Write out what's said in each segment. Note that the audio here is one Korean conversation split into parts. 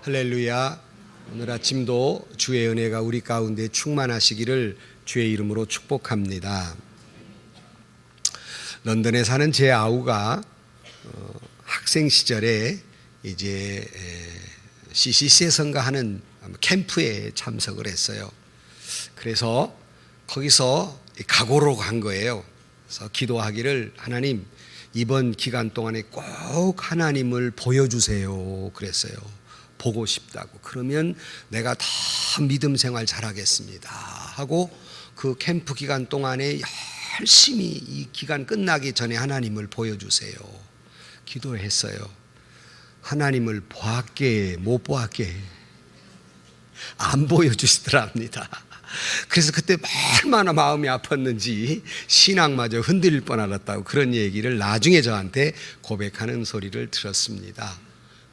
할렐루야. 오늘 아침도 주의 은혜가 우리 가운데 충만하시기를 주의 이름으로 축복합니다. 런던에 사는 제 아우가 학생 시절에 이제 CCC에 선가하는 캠프에 참석을 했어요. 그래서 거기서 각오로 간 거예요. 그래서 기도하기를, 하나님 이번 기간 동안에 꼭 하나님을 보여주세요 그랬어요. 보고 싶다고. 그러면 내가 더 믿음 생활 잘하겠습니다 하고 그 캠프 기간 동안에 열심히 이 기간 끝나기 전에 하나님을 보여주세요 기도했어요. 하나님을 보았게 못 보았게 안 보여주시더랍니다. 그래서 그때 얼마나 마음이 아팠는지 신앙마저 흔들릴 뻔하았다고 그런 얘기를 나중에 저한테 고백하는 소리를 들었습니다.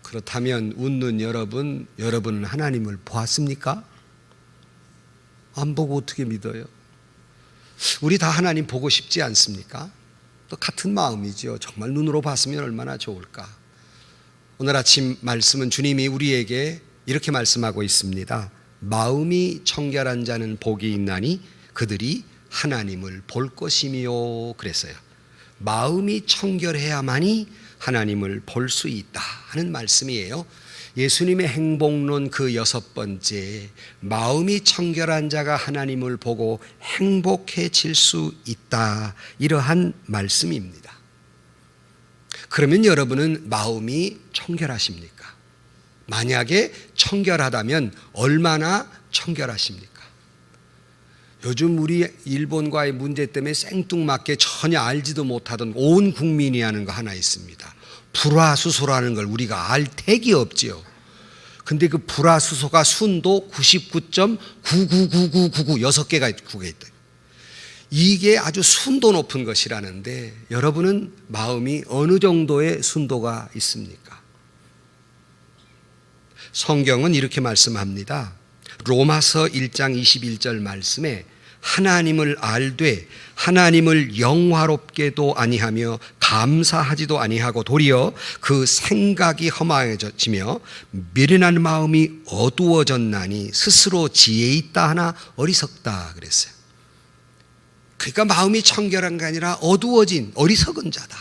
그렇다면 웃는 여러분은 하나님을 보았습니까? 안 보고 어떻게 믿어요? 우리 다 하나님 보고 싶지 않습니까? 또 같은 마음이죠. 정말 눈으로 봤으면 얼마나 좋을까. 오늘 아침 말씀은 주님이 우리에게 이렇게 말씀하고 있습니다. 마음이 청결한 자는 복이 있나니 그들이 하나님을 볼 것이며 그랬어요. 마음이 청결해야만이 하나님을 볼 수 있다 하는 말씀이에요. 예수님의 행복론 그 6번째, 마음이 청결한 자가 하나님을 보고 행복해질 수 있다, 이러한 말씀입니다. 그러면 여러분은 마음이 청결하십니까? 만약에 청결하다면 얼마나 청결하십니까? 요즘 우리 일본과의 문제 때문에 생뚱맞게 전혀 알지도 못하던 온 국민이 하는 거 하나 있습니다. 불화수소라는 걸 우리가 알 택이 없지요. 근데 그 불화수소가 순도 99.99999 6개가 있다. 이게 아주 순도 높은 것이라는데 여러분은 마음이 어느 정도의 순도가 있습니까? 성경은 이렇게 말씀합니다. 로마서 1장 21절 말씀에 하나님을 알되 하나님을 영화롭게도 아니하며 감사하지도 아니하고 도리어 그 생각이 험하여지며 미련한 마음이 어두워졌나니 스스로 지혜 있다 하나 어리석다 그랬어요. 그러니까 마음이 청결한 게 아니라 어두워진 어리석은 자다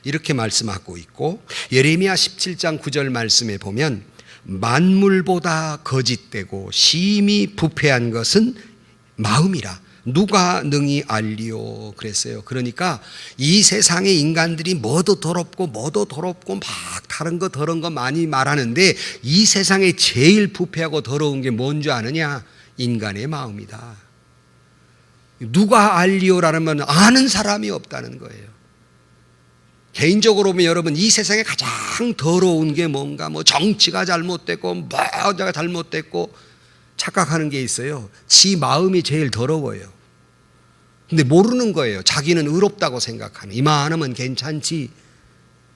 이렇게 말씀하고 있고, 예레미야 17장 9절 말씀에 보면 만물보다 거짓되고 심히 부패한 것은 마음이라 누가 능히 알리오 그랬어요. 그러니까 이 세상의 인간들이 뭐도 더럽고 막 다른 거 더러운 거 많이 말하는데 이 세상에 제일 부패하고 더러운 게 뭔 줄 아느냐? 인간의 마음이다. 누가 알리오라는 말 아는 사람이 없다는 거예요. 개인적으로 보면 여러분 이 세상에 가장 더러운 게 뭔가 정치가 잘못됐고 뭐가 잘못됐고 착각하는 게 있어요. 지 마음이 제일 더러워요. 근데 모르는 거예요. 자기는 의롭다고 생각하는, 이만하면 괜찮지.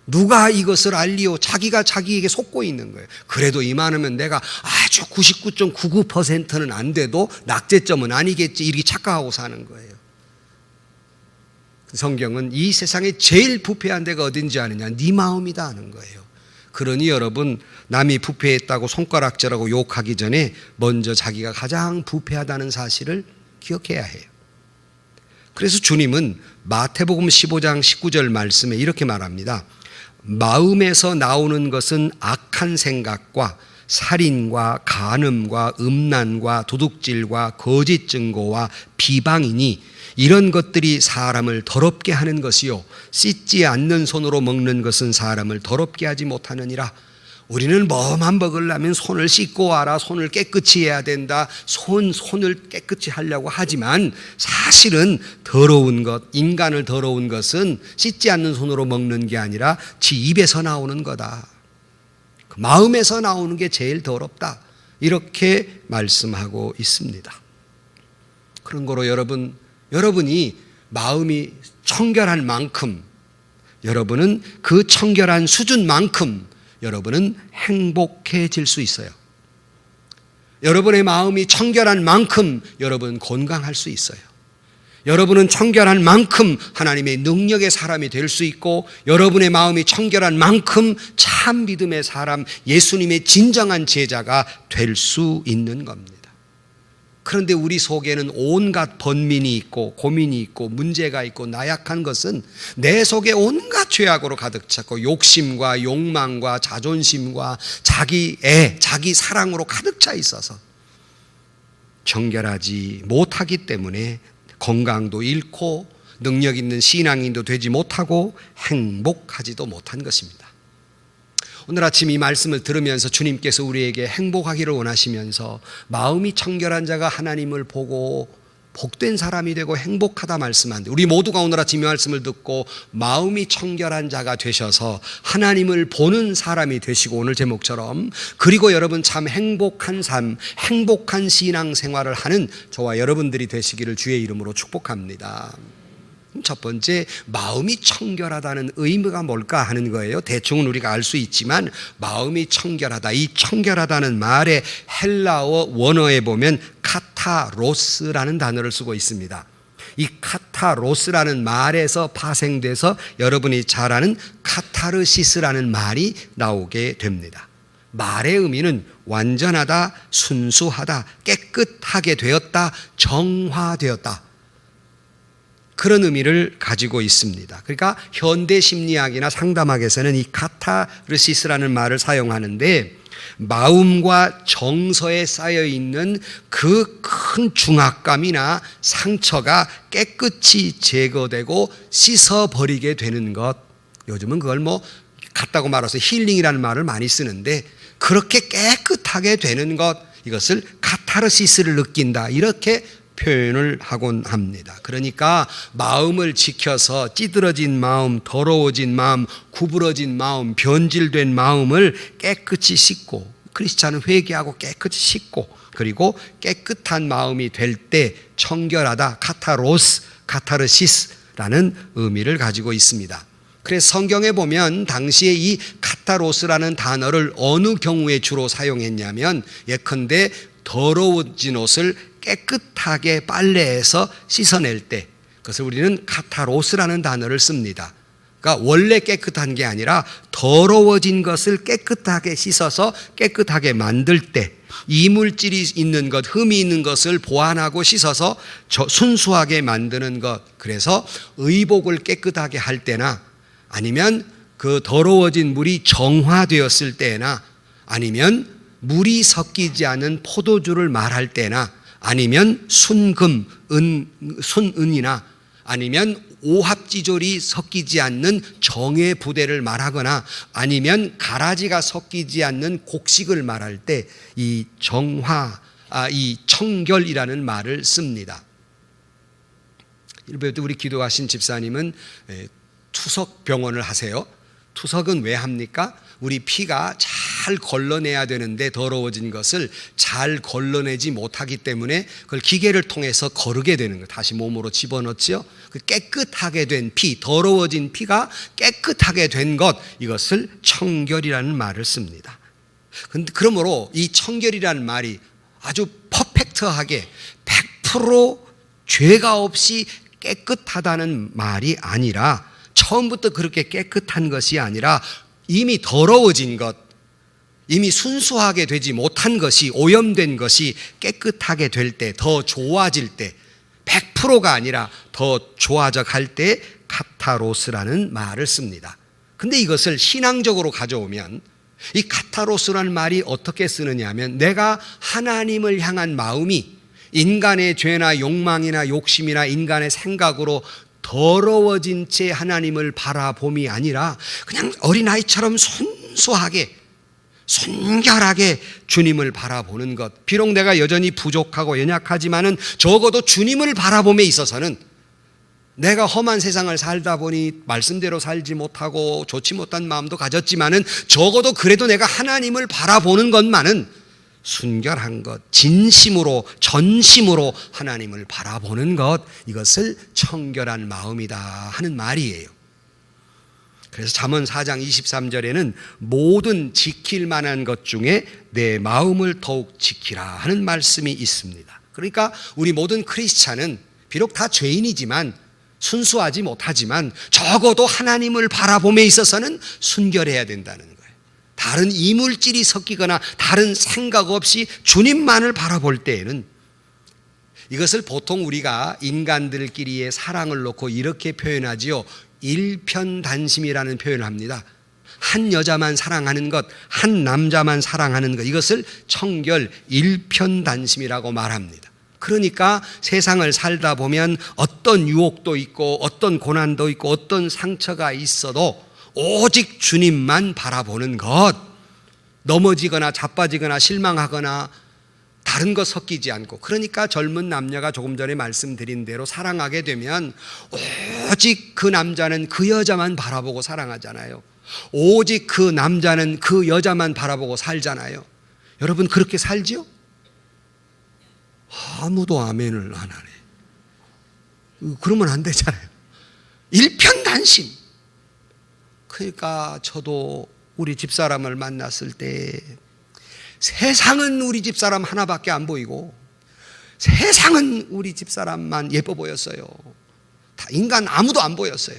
누가 이것을 알리오? 자기가 자기에게 속고 있는 거예요. 그래도 이만하면 내가 아주 99.99%는 안 돼도 낙제점은 아니겠지 이렇게 착각하고 사는 거예요. 성경은 이 세상에 제일 부패한 데가 어딘지 아느냐? 네 마음이다 하는 거예요. 그러니 여러분, 남이 부패했다고 손가락질하고 욕하기 전에 먼저 자기가 가장 부패하다는 사실을 기억해야 해요. 그래서 주님은 마태복음 15장 19절 말씀에 이렇게 말합니다. 마음에서 나오는 것은 악한 생각과 살인과 간음과 음란과 도둑질과 거짓 증거와 비방이니 이런 것들이 사람을 더럽게 하는 것이요 씻지 않는 손으로 먹는 것은 사람을 더럽게 하지 못하느니라. 우리는 뭐만 먹으려면 손을 씻고 와라, 손을 깨끗이 해야 된다, 손을 깨끗이 하려고 하지만 사실은 더러운 것, 인간을 더러운 것은 씻지 않는 손으로 먹는 게 아니라 지 입에서 나오는 거다. 마음에서 나오는 게 제일 더럽다. 이렇게 말씀하고 있습니다. 그런 거로 여러분이 마음이 청결한 만큼, 여러분은 그 청결한 수준만큼 여러분은 행복해질 수 있어요. 여러분의 마음이 청결한 만큼 여러분은 건강할 수 있어요. 여러분은 청결한 만큼 하나님의 능력의 사람이 될 수 있고, 여러분의 마음이 청결한 만큼 참 믿음의 사람, 예수님의 진정한 제자가 될 수 있는 겁니다. 그런데 우리 속에는 온갖 번민이 있고 고민이 있고 문제가 있고 나약한 것은 내 속에 온갖 죄악으로 가득 찼고 욕심과 욕망과 자존심과 자기 사랑으로 가득 차 있어서 정결하지 못하기 때문에 건강도 잃고 능력 있는 신앙인도 되지 못하고 행복하지도 못한 것입니다. 오늘 아침 이 말씀을 들으면서 주님께서 우리에게 행복하기를 원하시면서 마음이 청결한 자가 하나님을 보고 복된 사람이 되고 행복하다 말씀하는데, 우리 모두가 오늘 아침 이 말씀을 듣고 마음이 청결한 자가 되셔서 하나님을 보는 사람이 되시고, 오늘 제목처럼 그리고 여러분 참 행복한 삶, 행복한 신앙생활을 하는 저와 여러분들이 되시기를 주의 이름으로 축복합니다. 첫 번째, 마음이 청결하다는 의미가 뭘까 하는 거예요. 대충은 우리가 알 수 있지만 마음이 청결하다, 이 청결하다는 말의 헬라어 원어에 보면 카타로스라는 단어를 쓰고 있습니다. 이 카타로스라는 말에서 파생돼서 여러분이 잘 아는 카타르시스라는 말이 나오게 됩니다. 말의 의미는 완전하다, 순수하다, 깨끗하게 되었다, 정화되었다, 그런 의미를 가지고 있습니다. 그러니까 현대 심리학이나 상담학에서는 이 카타르시스라는 말을 사용하는데, 마음과 정서에 쌓여 있는 그 큰 중압감이나 상처가 깨끗이 제거되고 씻어버리게 되는 것. 요즘은 그걸 같다고 말해서 힐링이라는 말을 많이 쓰는데, 그렇게 깨끗하게 되는 것, 이것을 카타르시스를 느낀다, 이렇게 표현을 하곤 합니다. 그러니까 마음을 지켜서 찌들어진 마음, 더러워진 마음, 구부러진 마음, 변질된 마음을 깨끗이 씻고, 크리스찬은 회개하고 깨끗이 씻고, 그리고 깨끗한 마음이 될 때 청결하다, 카타르시스라는 의미를 가지고 있습니다. 그래서 성경에 보면 당시에 이 카타로스라는 단어를 어느 경우에 주로 사용했냐면, 예컨대 더러워진 옷을 깨끗하게 빨래해서 씻어낼 때, 그것을 우리는 카타로스라는 단어를 씁니다. 그러니까 원래 깨끗한 게 아니라 더러워진 것을 깨끗하게 씻어서 깨끗하게 만들 때, 이물질이 있는 것, 흠이 있는 것을 보완하고 씻어서 순수하게 만드는 것. 그래서 의복을 깨끗하게 할 때나, 아니면 그 더러워진 물이 정화되었을 때나, 아니면 물이 섞이지 않은 포도주를 말할 때나, 아니면 순금, 순은이나, 아니면 오합지졸이 섞이지 않는 정의 부대를 말하거나, 아니면 가라지가 섞이지 않는 곡식을 말할 때 이 이 청결이라는 말을 씁니다. 이럴 때 우리 기도하신 집사님은 투석 병원을 하세요. 투석은 왜 합니까? 우리 피가 잘 걸러내야 되는데 더러워진 것을 잘 걸러내지 못하기 때문에 그걸 기계를 통해서 거르게 되는 거예요. 다시 몸으로 집어넣지요. 그 깨끗하게 된 피, 더러워진 피가 깨끗하게 된 것, 이것을 청결이라는 말을 씁니다. 그러므로 이 청결이라는 말이 아주 퍼펙트하게 100% 죄가 없이 깨끗하다는 말이 아니라, 처음부터 그렇게 깨끗한 것이 아니라 이미 더러워진 것, 이미 순수하게 되지 못한 것이, 오염된 것이 깨끗하게 될 때, 더 좋아질 때, 100%가 아니라 더 좋아져 갈 때 카타로스라는 말을 씁니다. 근데 이것을 신앙적으로 가져오면, 이 카타로스라는 말이 어떻게 쓰느냐 하면, 내가 하나님을 향한 마음이 인간의 죄나 욕망이나 욕심이나 인간의 생각으로 더러워진 채 하나님을 바라봄이 아니라 그냥 어린아이처럼 순수하게, 순결하게 주님을 바라보는 것. 비록 내가 여전히 부족하고 연약하지만은 적어도 주님을 바라봄에 있어서는, 내가 험한 세상을 살다 보니 말씀대로 살지 못하고 좋지 못한 마음도 가졌지만은 적어도 그래도 내가 하나님을 바라보는 것만은 순결한 것, 진심으로, 전심으로 하나님을 바라보는 것, 이것을 청결한 마음이다 하는 말이에요. 그래서 잠언 4장 23절에는 모든 지킬 만한 것 중에 내 마음을 더욱 지키라 하는 말씀이 있습니다. 그러니까 우리 모든 크리스찬은 비록 다 죄인이지만 순수하지 못하지만 적어도 하나님을 바라봄에 있어서는 순결해야 된다는 거예요. 다른 이물질이 섞이거나 다른 생각 없이 주님만을 바라볼 때에는, 이것을 보통 우리가 인간들끼리의 사랑을 놓고 이렇게 표현하지요. 일편단심이라는 표현을 합니다. 한 여자만 사랑하는 것, 한 남자만 사랑하는 것, 이것을 청결 일편단심이라고 말합니다. 그러니까 세상을 살다 보면 어떤 유혹도 있고 어떤 고난도 있고 어떤 상처가 있어도 오직 주님만 바라보는 것, 넘어지거나 자빠지거나 실망하거나 다른 것 섞이지 않고, 그러니까 젊은 남녀가 조금 전에 말씀드린 대로 사랑하게 되면 오직 그 남자는 그 여자만 바라보고 사랑하잖아요. 오직 그 남자는 그 여자만 바라보고 살잖아요. 여러분 그렇게 살지요? 아무도 아멘을 안 하네. 그러면 안 되잖아요. 일편단심. 그러니까 저도 우리 집사람을 만났을 때 세상은 우리 집사람 하나밖에 안 보이고 세상은 우리 집사람만 예뻐 보였어요. 다 인간 아무도 안 보였어요.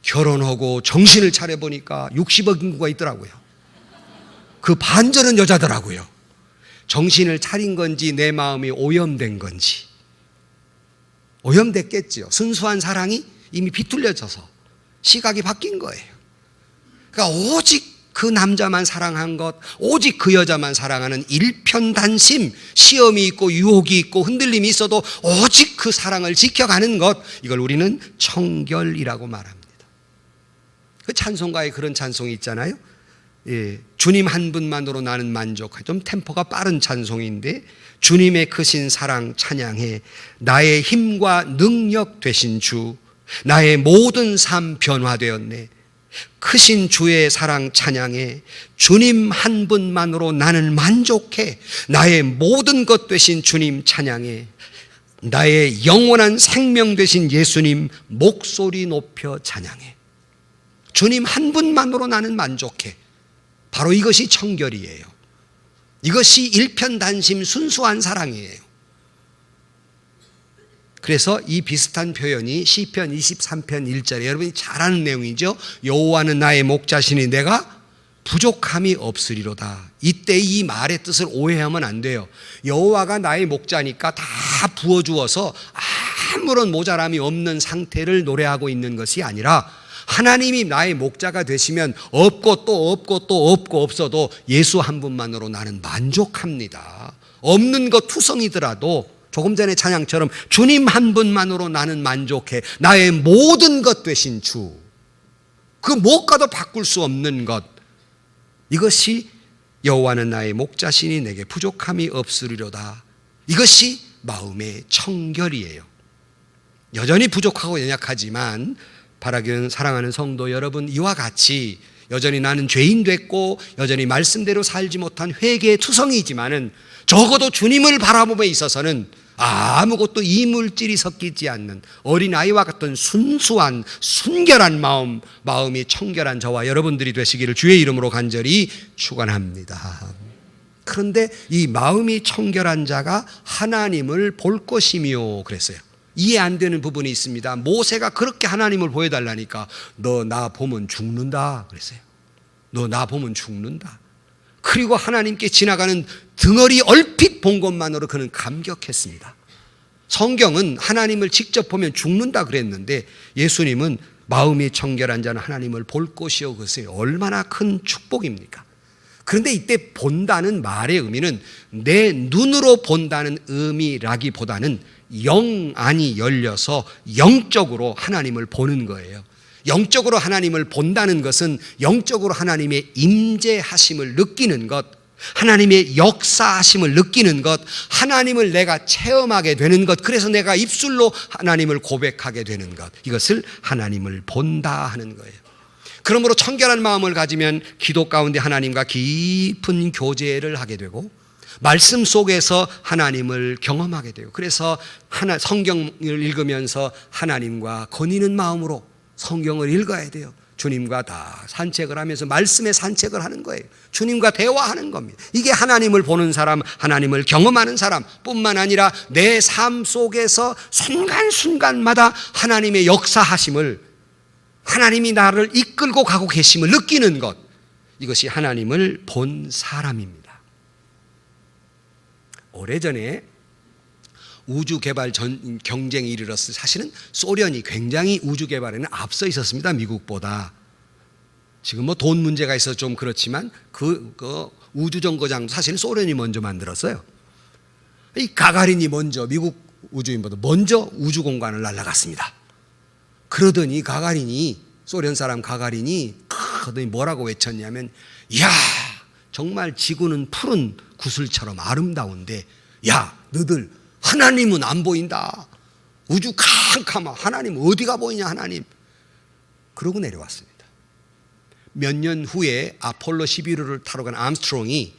결혼하고 정신을 차려보니까 60억 인구가 있더라고요. 그 반절은 여자더라고요. 정신을 차린 건지 내 마음이 오염된 건지. 오염됐겠지요. 순수한 사랑이 이미 비틀려져서 시각이 바뀐 거예요. 그러니까 오직 그 남자만 사랑한 것, 오직 그 여자만 사랑하는 일편단심, 시험이 있고 유혹이 있고 흔들림이 있어도 오직 그 사랑을 지켜가는 것, 이걸 우리는 청결이라고 말합니다. 그 찬송가에 그런 찬송이 있잖아요. 예, 주님 한 분만으로 나는 만족해. 좀 템포가 빠른 찬송인데, 주님의 크신 사랑 찬양해. 나의 힘과 능력 되신 주, 나의 모든 삶 변화되었네. 크신 주의 사랑 찬양해. 주님 한 분만으로 나는 만족해. 나의 모든 것 되신 주님 찬양해. 나의 영원한 생명 되신 예수님 목소리 높여 찬양해. 주님 한 분만으로 나는 만족해. 바로 이것이 청결이에요. 이것이 일편단심 순수한 사랑이에요. 그래서 이 비슷한 표현이 시편 23편 1절에 여러분이 잘 아는 내용이죠. 여호와는 나의 목자시니 내가 부족함이 없으리로다. 이때 이 말의 뜻을 오해하면 안 돼요. 여호와가 나의 목자니까 다 부어주어서 아무런 모자람이 없는 상태를 노래하고 있는 것이 아니라, 하나님이 나의 목자가 되시면 없고 또 없고 또 없고 없어도 예수 한 분만으로 나는 만족합니다. 없는 것 투성이더라도 조금 전에 찬양처럼 주님 한 분만으로 나는 만족해. 나의 모든 것 되신 주, 그 무엇과도 바꿀 수 없는 것, 이것이 여호와는 나의 목자시니 내게 부족함이 없으리로다. 이것이 마음의 청결이에요. 여전히 부족하고 연약하지만 바라기는 사랑하는 성도 여러분, 이와 같이 여전히 나는 죄인 됐고 여전히 말씀대로 살지 못한 회개의 투성이지만은 적어도 주님을 바라봄에 있어서는 아무것도 이물질이 섞이지 않는 어린아이와 같은 순수한 순결한 마음이 청결한 저와 여러분들이 되시기를 주의 이름으로 간절히 축원합니다. 그런데 이 마음이 청결한 자가 하나님을 볼 것이며 그랬어요. 이해 안 되는 부분이 있습니다. 모세가 그렇게 하나님을 보여달라니까 너 나 보면 죽는다 그랬어요. 너 나 보면 죽는다. 그리고 하나님께 지나가는 등어리 얼핏 본 것만으로 그는 감격했습니다. 성경은 하나님을 직접 보면 죽는다 그랬는데 예수님은 마음이 청결한 자는 하나님을 볼 것이요, 그것이 얼마나 큰 축복입니까? 그런데 이때 본다는 말의 의미는 내 눈으로 본다는 의미라기보다는 영안이 열려서 영적으로 하나님을 보는 거예요. 영적으로 하나님을 본다는 것은 영적으로 하나님의 임재하심을 느끼는 것, 하나님의 역사하심을 느끼는 것, 하나님을 내가 체험하게 되는 것, 그래서 내가 입술로 하나님을 고백하게 되는 것, 이것을 하나님을 본다 하는 거예요. 그러므로 청결한 마음을 가지면 기도 가운데 하나님과 깊은 교제를 하게 되고 말씀 속에서 하나님을 경험하게 돼요. 그래서 성경을 읽으면서 하나님과 거니는 마음으로 성경을 읽어야 돼요. 주님과 다 산책을 하면서 말씀의 산책을 하는 거예요. 주님과 대화하는 겁니다. 이게 하나님을 보는 사람, 하나님을 경험하는 사람 뿐만 아니라 내 삶 속에서 순간순간마다 하나님의 역사하심을, 하나님이 나를 이끌고 가고 계심을 느끼는 것, 이것이 하나님을 본 사람입니다. 오래전에 우주 개발 경쟁이 이르렀을, 사실은 소련이 굉장히 우주 개발에는 앞서 있었습니다. 미국보다. 지금 뭐 돈 문제가 있어서 좀 그렇지만 그 우주 정거장도 사실 소련이 먼저 만들었어요. 이 가가린이 먼저, 미국 우주인보다 먼저 우주 공간을 날아갔습니다. 그러더니 가가린이, 소련 사람 가가린이 그러더니 뭐라고 외쳤냐면, 야, 정말 지구는 푸른 구슬처럼 아름다운데, 야, 너들 하나님은 안 보인다. 우주 캄캄하. 하나님 어디가 보이냐, 하나님. 그러고 내려왔습니다. 몇 년 후에 아폴로 11호를 타러 간 암스트롱이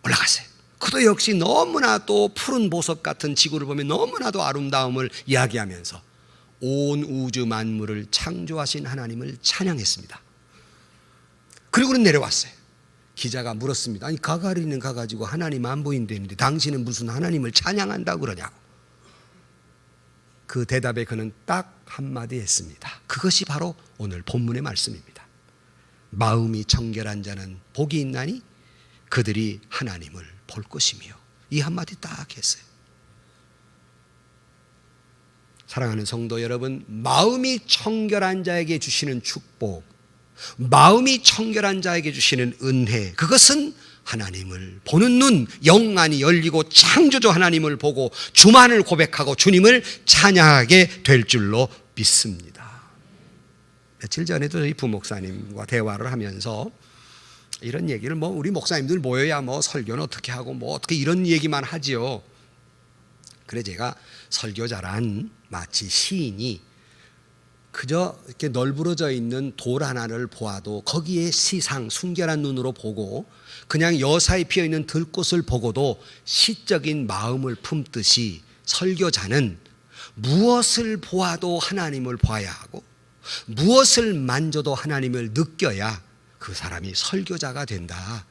올라갔어요. 그도 역시 너무나 또 푸른 보석 같은 지구를 보면 너무나도 아름다움을 이야기하면서 온 우주 만물을 창조하신 하나님을 찬양했습니다. 그리고는 내려왔어요. 기자가 물었습니다. 아니, 가가린은 가가지고 하나님 안 보인다는데 당신은 무슨 하나님을 찬양한다고 그러냐고. 그 대답에 그는 딱 한마디 했습니다. 그것이 바로 오늘 본문의 말씀입니다. 마음이 청결한 자는 복이 있나니 그들이 하나님을 볼 것이며. 이 한마디 딱 했어요. 사랑하는 성도 여러분, 마음이 청결한 자에게 주시는 축복, 마음이 청결한 자에게 주시는 은혜, 그것은 하나님을 보는 눈, 영안이 열리고 창조주 하나님을 보고 주만을 고백하고 주님을 찬양하게 될 줄로 믿습니다. 며칠 전에도 저희 부목사님과 대화를 하면서 이런 얘기를, 뭐 우리 목사님들 모여야 뭐 설교는 어떻게 하고 뭐 어떻게 이런 얘기만 하지요. 그래 제가 설교자란 마치 시인이 그저 이렇게 널브러져 있는 돌 하나를 보아도 거기에 시상 순결한 눈으로 보고, 그냥 여사에 피어있는 들꽃을 보고도 시적인 마음을 품듯이 설교자는 무엇을 보아도 하나님을 봐야 하고 무엇을 만져도 하나님을 느껴야 그 사람이 설교자가 된다.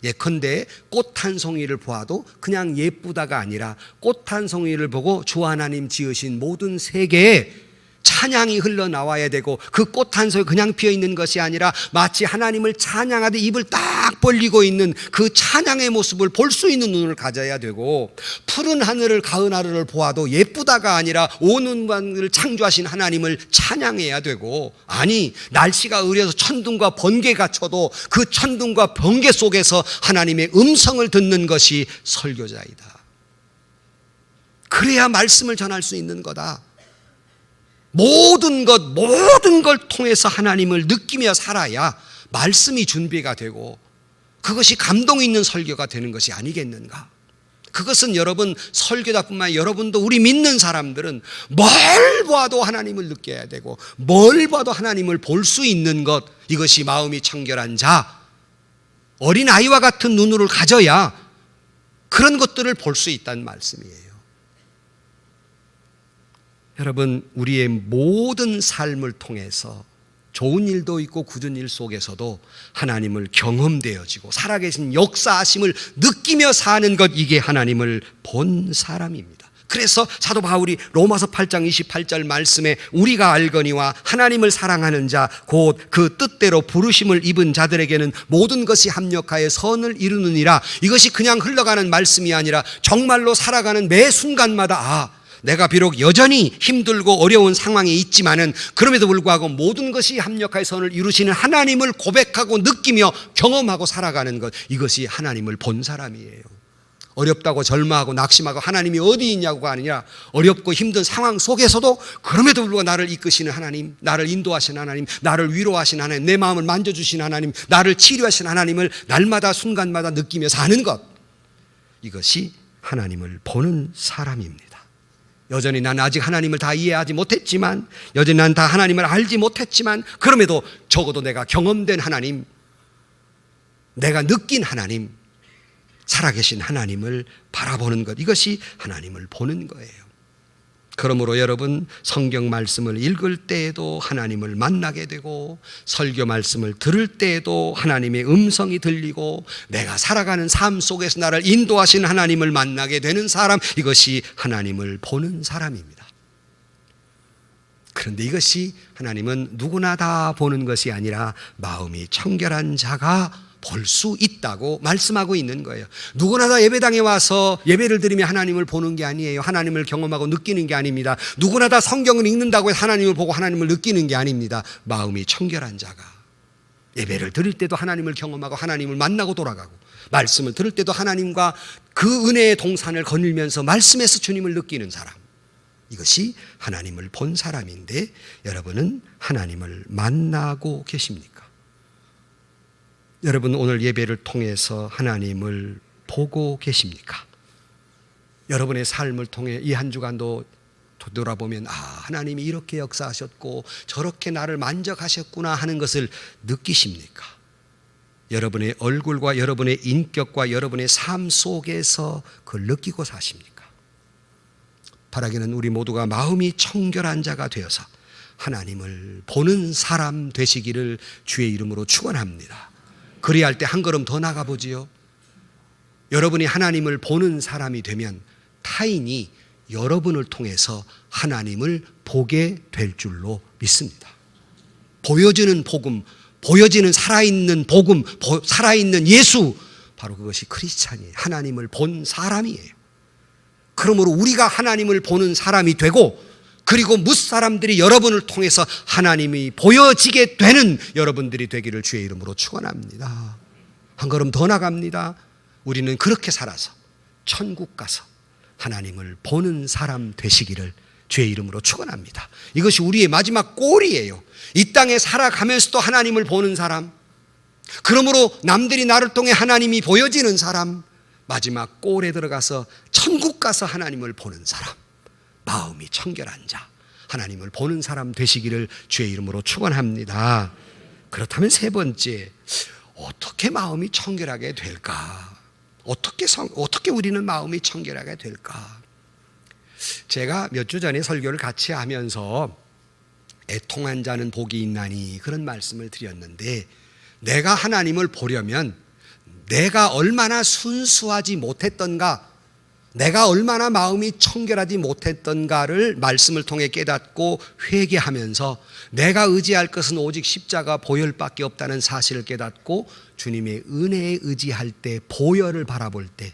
예컨대 꽃 한 송이를 보아도 그냥 예쁘다가 아니라 꽃 한 송이를 보고 주 하나님 지으신 모든 세계에 찬양이 흘러나와야 되고, 그 꽃 한 송이 그냥 피어있는 것이 아니라 마치 하나님을 찬양하듯 입을 딱 벌리고 있는 그 찬양의 모습을 볼 수 있는 눈을 가져야 되고, 푸른 하늘을, 가을 하늘을 보아도 예쁘다가 아니라 온 운반을 창조하신 하나님을 찬양해야 되고, 아니 날씨가 으려서 천둥과 번개가 쳐도 그 천둥과 번개 속에서 하나님의 음성을 듣는 것이 설교자이다. 그래야 말씀을 전할 수 있는 거다. 모든 걸 통해서 하나님을 느끼며 살아야 말씀이 준비가 되고 그것이 감동 있는 설교가 되는 것이 아니겠는가. 그것은 여러분 설교자뿐만 아니라 여러분도, 우리 믿는 사람들은 뭘 봐도 하나님을 느껴야 되고 뭘 봐도 하나님을 볼 수 있는 것, 이것이 마음이 청결한 자, 어린아이와 같은 눈으로 가져야 그런 것들을 볼 수 있다는 말씀이에요. 여러분, 우리의 모든 삶을 통해서 좋은 일도 있고 굳은 일 속에서도 하나님을 경험되어지고 살아계신 역사하심을 느끼며 사는 것, 이게 하나님을 본 사람입니다. 그래서 사도 바울이 로마서 8장 28절 말씀에 우리가 알거니와 하나님을 사랑하는 자 곧 그 뜻대로 부르심을 입은 자들에게는 모든 것이 합력하여 선을 이루느니라. 이것이 그냥 흘러가는 말씀이 아니라 정말로 살아가는 매 순간마다 내가 비록 여전히 힘들고 어려운 상황에 있지만은 그럼에도 불구하고 모든 것이 합력하여 선을 이루시는 하나님을 고백하고 느끼며 경험하고 살아가는 것, 이것이 하나님을 본 사람이에요. 어렵다고 절망하고 낙심하고 하나님이 어디 있냐고가 아니라 어렵고 힘든 상황 속에서도 그럼에도 불구하고 나를 이끄시는 하나님, 나를 인도하시는 하나님, 나를 위로하시는 하나님, 내 마음을 만져주시는 하나님, 나를 치료하시는 하나님을 날마다 순간마다 느끼며 사는 것, 이것이 하나님을 보는 사람입니다. 여전히 난 아직 하나님을 다 이해하지 못했지만, 여전히 난 다 하나님을 알지 못했지만, 그럼에도 적어도 내가 경험된 하나님, 내가 느낀 하나님, 살아계신 하나님을 바라보는 것, 이것이 하나님을 보는 거예요. 그러므로 여러분, 성경 말씀을 읽을 때에도 하나님을 만나게 되고, 설교 말씀을 들을 때에도 하나님의 음성이 들리고, 내가 살아가는 삶 속에서 나를 인도하신 하나님을 만나게 되는 사람, 이것이 하나님을 보는 사람입니다. 그런데 이것이 하나님은 누구나 다 보는 것이 아니라 마음이 청결한 자가 볼 수 있다고 말씀하고 있는 거예요. 누구나 다 예배당에 와서 예배를 드리며 하나님을 보는 게 아니에요. 하나님을 경험하고 느끼는 게 아닙니다. 누구나 다 성경을 읽는다고 해서 하나님을 보고 하나님을 느끼는 게 아닙니다. 마음이 청결한 자가 예배를 드릴 때도 하나님을 경험하고 하나님을 만나고 돌아가고, 말씀을 들을 때도 하나님과 그 은혜의 동산을 거닐면서 말씀에서 주님을 느끼는 사람, 이것이 하나님을 본 사람인데, 여러분은 하나님을 만나고 계십니까? 여러분, 오늘 예배를 통해서 하나님을 보고 계십니까? 여러분의 삶을 통해 이 한 주간도 돌아보면, 하나님이 이렇게 역사하셨고 저렇게 나를 만져가셨구나 하는 것을 느끼십니까? 여러분의 얼굴과 여러분의 인격과 여러분의 삶 속에서 그걸 느끼고 사십니까? 바라기는 우리 모두가 마음이 청결한 자가 되어서 하나님을 보는 사람 되시기를 주의 이름으로 축원합니다. 그리할 때 한 걸음 더 나가보지요. 여러분이 하나님을 보는 사람이 되면 타인이 여러분을 통해서 하나님을 보게 될 줄로 믿습니다. 보여지는 복음, 보여지는 살아있는 복음, 살아있는 예수, 바로 그것이 크리스찬이에요. 하나님을 본 사람이에요. 그러므로 우리가 하나님을 보는 사람이 되고, 그리고 무사람들이 여러분을 통해서 하나님이 보여지게 되는 여러분들이 되기를 주의 이름으로 축원합니다. 한 걸음 더 나갑니다. 우리는 그렇게 살아서 천국 가서 하나님을 보는 사람 되시기를 주의 이름으로 축원합니다. 이것이 우리의 마지막 골이에요. 이 땅에 살아가면서도 하나님을 보는 사람, 그러므로 남들이 나를 통해 하나님이 보여지는 사람, 마지막 골에 들어가서 천국 가서 하나님을 보는 사람, 마음이 청결한 자, 하나님을 보는 사람 되시기를 주의 이름으로 축원합니다. 그렇다면 세 번째, 어떻게 마음이 청결하게 될까? 어떻게 우리는 마음이 청결하게 될까? 제가 몇 주 전에 설교를 같이 하면서 애통한 자는 복이 있나니 그런 말씀을 드렸는데, 내가 하나님을 보려면 내가 얼마나 순수하지 못했던가, 내가 얼마나 마음이 청결하지 못했던가를 말씀을 통해 깨닫고 회개하면서, 내가 의지할 것은 오직 십자가 보혈밖에 없다는 사실을 깨닫고 주님의 은혜에 의지할 때, 보혈을 바라볼 때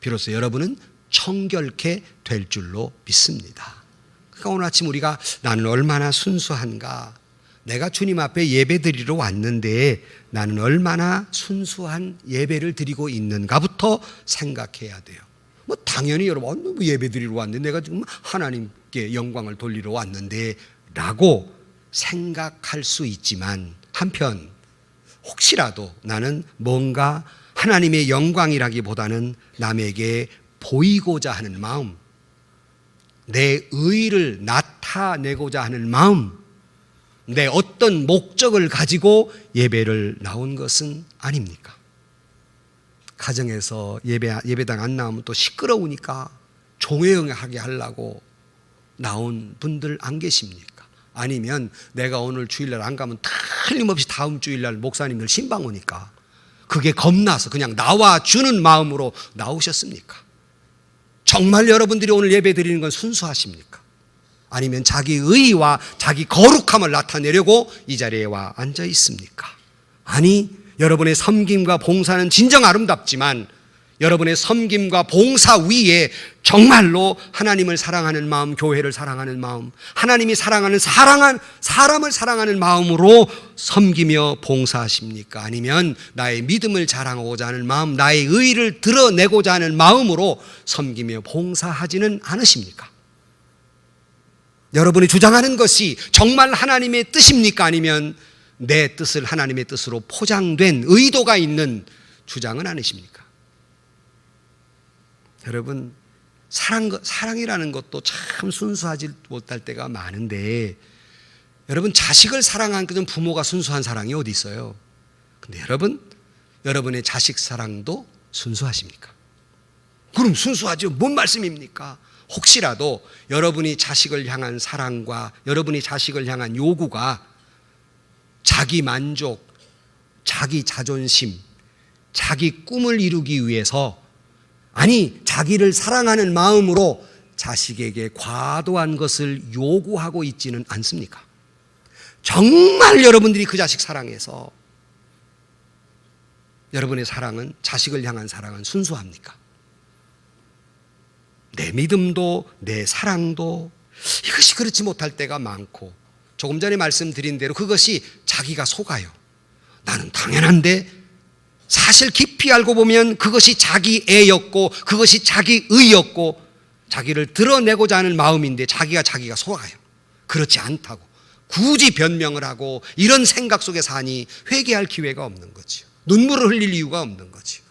비로소 여러분은 청결케 될 줄로 믿습니다. 그러니까 오늘 아침 우리가 나는 얼마나 순수한가, 내가 주님 앞에 예배드리러 왔는데 나는 얼마나 순수한 예배를 드리고 있는가부터 생각해야 돼요. 당연히 여러분, 예배드리러 왔는데 내가 지금 하나님께 영광을 돌리러 왔는데 라고 생각할 수 있지만, 한편 혹시라도 나는 뭔가 하나님의 영광이라기보다는 남에게 보이고자 하는 마음, 내 의의를 나타내고자 하는 마음, 내 어떤 목적을 가지고 예배를 나온 것은 아닙니까? 가정에서 예배당 안 나오면 또 시끄러우니까 종회하게 하려고 나온 분들 안 계십니까? 아니면 내가 오늘 주일날 안 가면 틀림없이 다음 주일날 목사님들 신방 오니까 그게 겁나서 그냥 나와주는 마음으로 나오셨습니까? 정말 여러분들이 오늘 예배 드리는 건 순수하십니까? 아니면 자기 의의와 자기 거룩함을 나타내려고 이 자리에 와 앉아 있습니까? 아니, 여러분의 섬김과 봉사는 진정 아름답지만 여러분의 섬김과 봉사 위에 정말로 하나님을 사랑하는 마음, 교회를 사랑하는 마음, 하나님이 사랑하는 사람을 사랑하는 마음으로 섬기며 봉사하십니까? 아니면 나의 믿음을 자랑하고자 하는 마음, 나의 의의를 드러내고자 하는 마음으로 섬기며 봉사하지는 않으십니까? 여러분이 주장하는 것이 정말 하나님의 뜻입니까? 아니면 내 뜻을 하나님의 뜻으로 포장된 의도가 있는 주장은 아니십니까? 여러분, 사랑이라는 것도 참 순수하지 못할 때가 많은데, 여러분, 자식을 사랑하는 것은 부모가 순수한 사랑이 어디 있어요? 근데 여러분의 자식 사랑도 순수하십니까? 그럼 순수하죠. 뭔 말씀입니까? 혹시라도 여러분이 자식을 향한 사랑과 여러분이 자식을 향한 요구가 자기 만족, 자기 자존심, 자기 꿈을 이루기 위해서, 아니 자기를 사랑하는 마음으로 자식에게 과도한 것을 요구하고 있지는 않습니까? 정말 여러분들이 그 자식 사랑해서 여러분의 사랑은, 자식을 향한 사랑은 순수합니까? 내 믿음도 내 사랑도 이것이 그렇지 못할 때가 많고, 조금 전에 말씀드린 대로 그것이 자기가 속아요. 나는 당연한데 사실 깊이 알고 보면 그것이 자기 애였고 그것이 자기 의였고 자기를 드러내고자 하는 마음인데 자기가 속아요. 그렇지 않다고 굳이 변명을 하고 이런 생각 속에 사니 회개할 기회가 없는 거죠. 눈물을 흘릴 이유가 없는 거죠.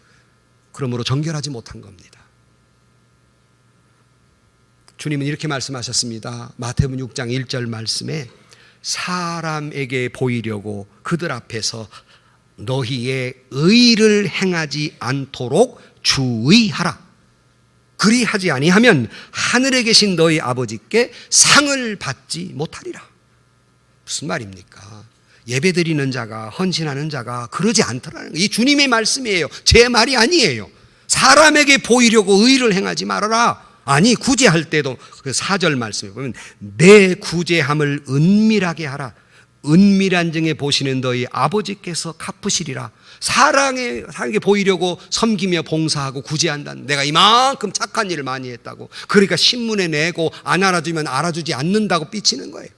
그러므로 정결하지 못한 겁니다. 주님은 이렇게 말씀하셨습니다. 마태복음 6장 1절 말씀에 사람에게 보이려고 그들 앞에서 너희의 의를 행하지 않도록 주의하라. 그리하지 아니하면 하늘에 계신 너희 아버지께 상을 받지 못하리라. 무슨 말입니까? 예배드리는 자가, 헌신하는 자가 그러지 않더라는 거예요. 이 주님의 말씀이에요. 제 말이 아니에요. 사람에게 보이려고 의를 행하지 말아라. 아니, 구제할 때도 그 4절 말씀에 보면 내 구제함을 은밀하게 하라. 은밀한 중에 보시는 너희 아버지께서 갚으시리라. 사랑에게 보이려고 섬기며 봉사하고 구제한다는, 내가 이만큼 착한 일을 많이 했다고, 그러니까 신문에 내고 안 알아주면 알아주지 않는다고 삐치는 거예요.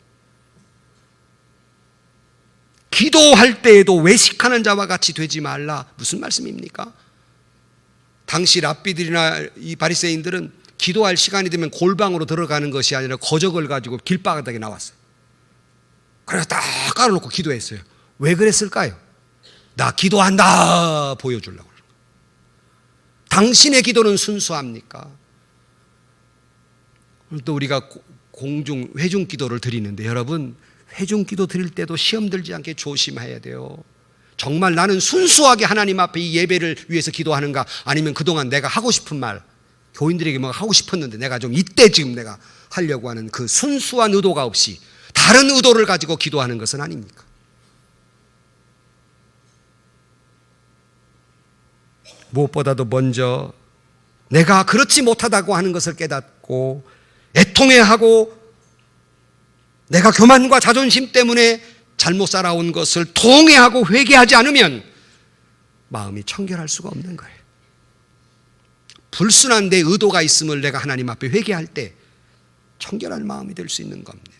기도할 때에도 외식하는 자와 같이 되지 말라. 무슨 말씀입니까? 당시 랍비들이나 이 바리새인들은 기도할 시간이 되면 골방으로 들어가는 것이 아니라 거적을 가지고 길바닥에 나왔어요. 그래서 딱 깔아놓고 기도했어요. 왜 그랬을까요? 나 기도한다 보여주려고. 당신의 기도는 순수합니까? 오늘 또 우리가 공중 회중 기도를 드리는데, 여러분 회중 기도 드릴 때도 시험 들지 않게 조심해야 돼요. 정말 나는 순수하게 하나님 앞에 이 예배를 위해서 기도하는가, 아니면 그동안 내가 하고 싶은 말, 교인들에게 뭐 하고 싶었는데 내가 좀 이때 지금 내가 하려고 하는 그 순수한 의도가 없이 다른 의도를 가지고 기도하는 것은 아닙니까? 무엇보다도 먼저 내가 그렇지 못하다고 하는 것을 깨닫고 애통해하고 내가 교만과 자존심 때문에 잘못 살아온 것을 통회하고 회개하지 않으면 마음이 청결할 수가 없는 거예요. 불순한 내 의도가 있음을 내가 하나님 앞에 회개할 때 청결한 마음이 될 수 있는 겁니다.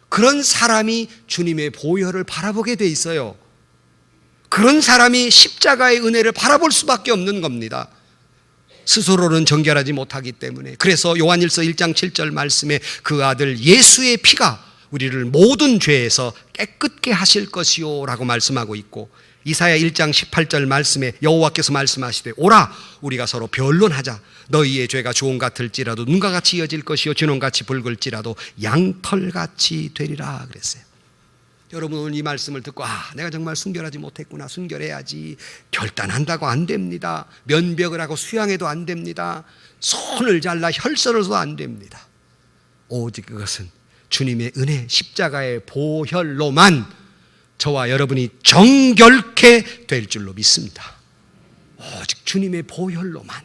그런 사람이 주님의 보혈을 바라보게 돼 있어요. 그런 사람이 십자가의 은혜를 바라볼 수밖에 없는 겁니다. 스스로는 정결하지 못하기 때문에. 그래서 요한일서 1장 7절 말씀에 그 아들 예수의 피가 우리를 모든 죄에서 깨끗게 하실 것이요 라고 말씀하고 있고, 이사야 1장 18절 말씀에 여호와께서 말씀하시되 오라 우리가 서로 변론하자. 너희의 죄가 주홍 같을지라도 눈과 같이 이어질 것이요 진홍같이 붉을지라도 양털같이 되리라 그랬어요. 여러분 오늘 이 말씀을 듣고 내가 정말 순결하지 못했구나, 순결해야지. 결단한다고 안 됩니다. 면벽을 하고 수양해도 안 됩니다. 손을 잘라 혈서를 써도 안 됩니다. 오직 그것은 주님의 은혜, 십자가의 보혈로만 저와 여러분이 정결케 될 줄로 믿습니다. 오직 주님의 보혈로만.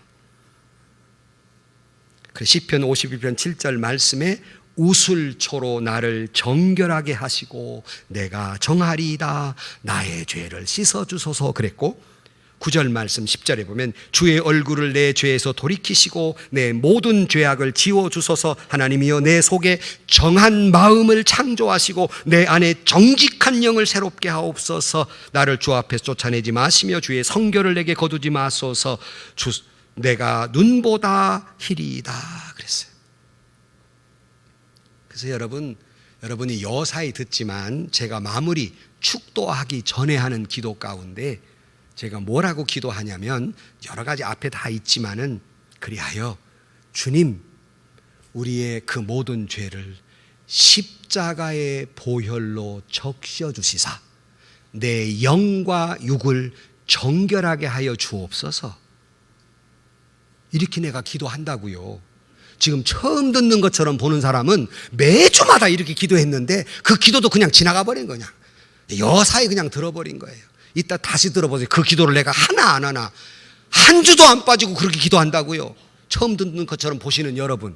시편 52편 7절 말씀에 우슬초로 나를 정결하게 하시고 내가 정하리이다. 나의 죄를 씻어주소서 그랬고, 9절 말씀 10절에 보면 주의 얼굴을 내 죄에서 돌이키시고 내 모든 죄악을 지워주소서. 하나님이여 내 속에 정한 마음을 창조하시고 내 안에 정직한 영을 새롭게 하옵소서. 나를 주 앞에서 쫓아내지 마시며 주의 성결을 내게 거두지 마소서. 내가 눈보다 희리이다 그랬어요. 그래서 여러분이 여사히 듣지만 제가 마무리 축도하기 전에 하는 기도 가운데 제가 뭐라고 기도하냐면, 여러 가지 앞에 다 있지만은, 그리하여 주님 우리의 그 모든 죄를 십자가의 보혈로 적셔 주시사 내 영과 육을 정결하게 하여 주옵소서. 이렇게 내가 기도한다고요. 지금 처음 듣는 것처럼 보는 사람은 매주마다 이렇게 기도했는데 그 기도도 그냥 지나가 버린 거냐. 여사히 그냥 들어버린 거예요. 이따 다시 들어보세요. 그 기도를 내가 하나 안 하나 한 주도 안 빠지고 그렇게 기도한다고요. 처음 듣는 것처럼 보시는 여러분,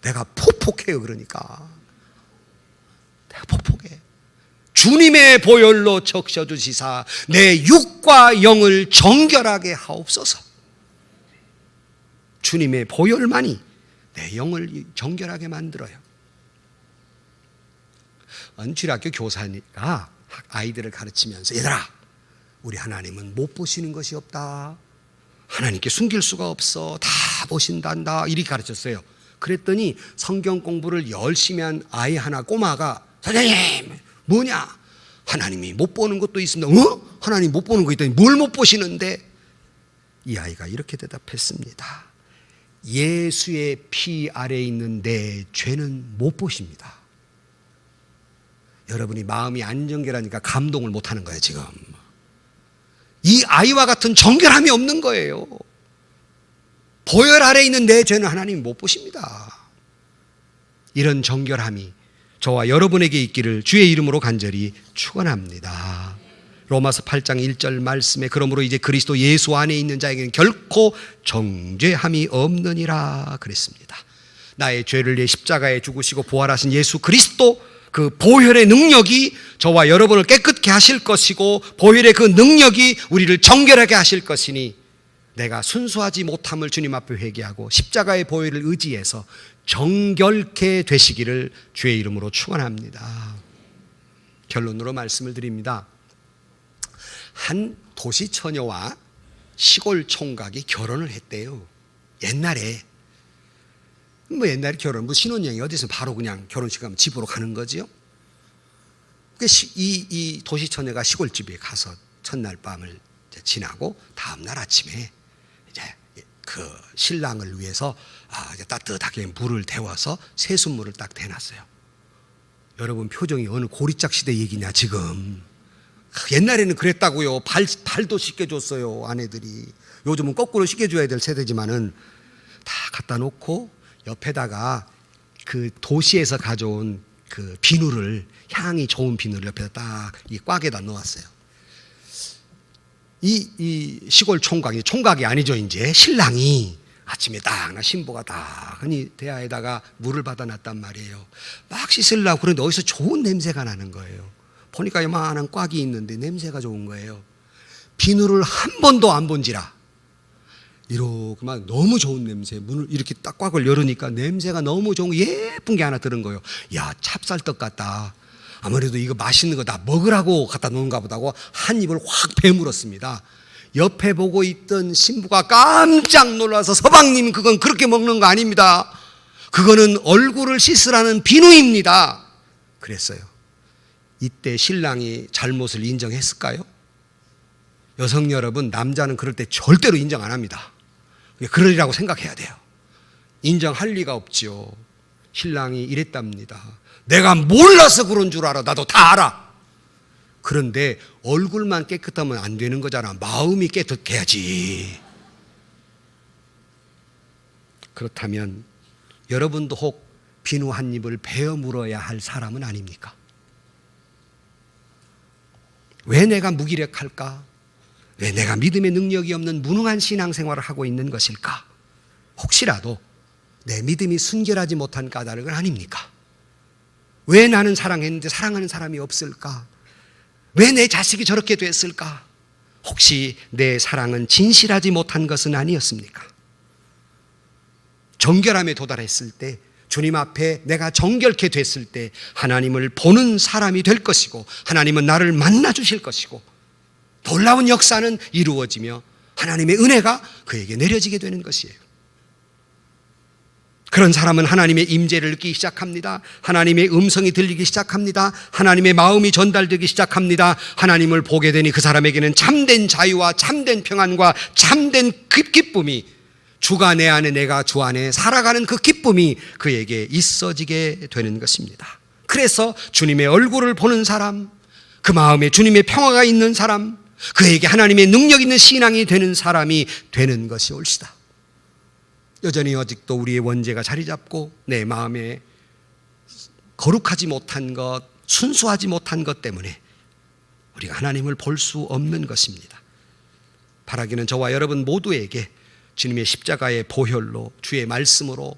내가 폭폭해요. 그러니까 내가 폭폭해. 주님의 보혈로 적셔주시사 내 육과 영을 정결하게 하옵소서. 주님의 보혈만이 내 영을 정결하게 만들어요. 언취학교 교사가 아이들을 가르치면서, 얘들아, 우리 하나님은 못 보시는 것이 없다. 하나님께 숨길 수가 없어. 다 보신단다. 이렇게 가르쳤어요. 그랬더니 성경 공부를 열심히 한 아이 하나, 꼬마가, 선생님, 뭐냐? 하나님이 못 보는 것도 있습니다. 하나님 못 보는 거 있다니 뭘 못 보시는데? 이 아이가 이렇게 대답했습니다. 예수의 피 아래에 있는 내 죄는 못 보십니다. 여러분이 마음이 안 정결하니까 감동을 못 하는 거예요, 지금. 이 아이와 같은 정결함이 없는 거예요. 보혈 아래에 있는 내 죄는 하나님이 못 보십니다. 이런 정결함이 저와 여러분에게 있기를 주의 이름으로 간절히 축원합니다. 로마서 8장 1절 말씀에, 그러므로 이제 그리스도 예수 안에 있는 자에게는 결코 정죄함이 없느니라 그랬습니다. 나의 죄를 위해 십자가에 죽으시고 부활하신 예수 그리스도, 그 보혈의 능력이 저와 여러분을 깨끗게 하실 것이고, 보혈의 그 능력이 우리를 정결하게 하실 것이니, 내가 순수하지 못함을 주님 앞에 회개하고 십자가의 보혈을 의지해서 정결케 되시기를 주의 이름으로 축원합니다. 결론으로 말씀을 드립니다. 한 도시 처녀와 시골 총각이 결혼을 했대요. 옛날에 결혼, 신혼여행이 어디서 바로 그냥 결혼식 하면 집으로 가는 거지요. 이 도시 처녀가 시골집에 가서 첫날 밤을 지나고 다음날 아침에 이제 그 신랑을 위해서 이제 따뜻하게 물을 데워서 세숫물을 딱 대놨어요. 여러분 표정이 어느 고리짝 시대 얘기냐 지금. 옛날에는 그랬다고요. 발도 씻겨줬어요, 아내들이. 요즘은 거꾸로 씻겨줘야 될 세대지만은 다 갖다 놓고 옆에다가 그 도시에서 가져온 그 비누를, 향이 좋은 비누를 옆에다 딱 이 꽉에다 놓았어요. 이 시골 총각이 아니죠, 이제 신랑이 아침에 딱 신부가 딱 대야에다가 물을 받아놨단 말이에요. 막 씻으려고 그러는데 어디서 좋은 냄새가 나는 거예요. 보니까 요만한 꽉이 있는데 냄새가 좋은 거예요. 비누를 한 번도 안 본지라 이렇게만 너무 좋은 냄새, 문을 이렇게 딱 꽉을 열으니까 냄새가 너무 좋은 예쁜 게 하나 들은 거예요. 야, 찹쌀떡 같다. 아무래도 이거 맛있는 거 다 먹으라고 갖다 놓은가 보다고 한 입을 확 베물었습니다. 옆에 보고 있던 신부가 깜짝 놀라서, 서방님, 그건 그렇게 먹는 거 아닙니다. 그거는 얼굴을 씻으라는 비누입니다. 그랬어요. 이때 신랑이 잘못을 인정했을까요? 여성 여러분, 남자는 그럴 때 절대로 인정 안 합니다. 그러리라고 생각해야 돼요. 인정할 리가 없지요. 신랑이 이랬답니다. 내가 몰라서 그런 줄 알아. 나도 다 알아. 그런데 얼굴만 깨끗하면 안 되는 거잖아. 마음이 깨끗해야지. 그렇다면 여러분도 혹 비누 한 입을 베어 물어야 할 사람은 아닙니까? 왜 내가 무기력할까? 왜 내가 믿음의 능력이 없는 무능한 신앙생활을 하고 있는 것일까? 혹시라도 내 믿음이 순결하지 못한 까닭은 아닙니까? 왜 나는 사랑했는데 사랑하는 사람이 없을까? 왜 내 자식이 저렇게 됐을까? 혹시 내 사랑은 진실하지 못한 것은 아니었습니까? 정결함에 도달했을 때, 주님 앞에 내가 정결케 됐을 때 하나님을 보는 사람이 될 것이고, 하나님은 나를 만나 주실 것이고, 놀라운 역사는 이루어지며 하나님의 은혜가 그에게 내려지게 되는 것이에요. 그런 사람은 하나님의 임재를 느끼기 시작합니다. 하나님의 음성이 들리기 시작합니다. 하나님의 마음이 전달되기 시작합니다. 하나님을 보게 되니 그 사람에게는 참된 자유와 참된 평안과 참된 기쁨이, 주가 내 안에 내가 주 안에 살아가는 그 기쁨이 그에게 있어지게 되는 것입니다. 그래서 주님의 얼굴을 보는 사람, 그 마음에 주님의 평화가 있는 사람, 그에게 하나님의 능력 있는 신앙이 되는 사람이 되는 것이 옳시다. 여전히 아직도 우리의 원죄가 자리 잡고 내 마음에 거룩하지 못한 것, 순수하지 못한 것 때문에 우리가 하나님을 볼 수 없는 것입니다. 바라기는 저와 여러분 모두에게 주님의 십자가의 보혈로, 주의 말씀으로,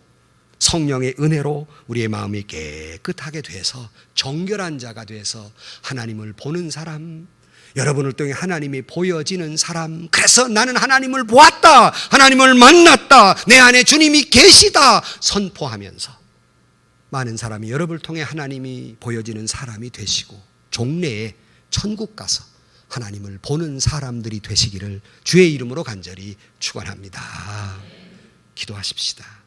성령의 은혜로 우리의 마음이 깨끗하게 돼서 정결한 자가 돼서 하나님을 보는 사람, 여러분을 통해 하나님이 보여지는 사람, 그래서 나는 하나님을 보았다, 하나님을 만났다, 내 안에 주님이 계시다 선포하면서 많은 사람이 여러분을 통해 하나님이 보여지는 사람이 되시고 종래에 천국 가서 하나님을 보는 사람들이 되시기를 주의 이름으로 간절히 축원합니다. 기도하십시다.